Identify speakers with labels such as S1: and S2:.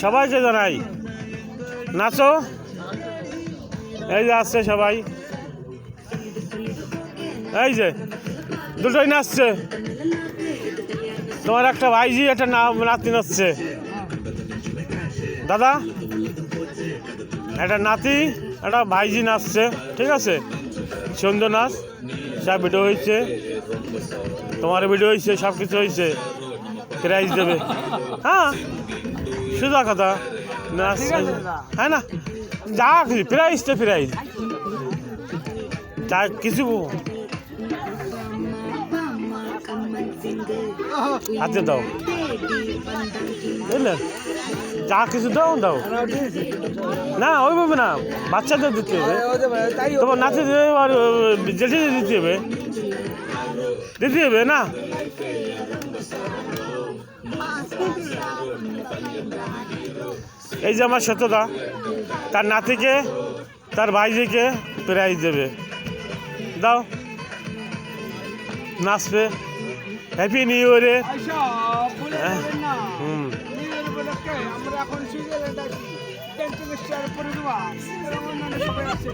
S1: সবাইকে জানাই নাচো, এই যে আসছে সবাই, এই যে দুটোই নাচছে। তোমার একটা ভাইজি একটা নাতি নাচছে। দাদা একটা নাতি একটা ভাইজি নাচছে, ঠিক আছে, সুন্দর নাচ। সব ভিডিও হয়েছে, তোমার ভিডিও হয়েছে, সব কিছু হয়েছে, প্রাইজ দেবে। হ্যাঁ সোজা কথা, নাচ হ্যাঁ না, যা কিছু প্রাইজ তো প্রাইজ, যা কিছু হাতে দাও, বুঝলেন, যা কিছু দাও দাও না, ওইভাবে না, বাচ্চাদের দিতে হবে, তোমার নাচে আর জেঠে দিতে হবে, দিতে হবে না। এই যে আমার সত্যতা, তার নাতিকে তার ভাইজিকে প্রাইজ দেবে, দাও নাচবে। হ্যাপি নিউ ইয়ারে।
S2: আমরা এখন সুইজারল্যান্ড আছি,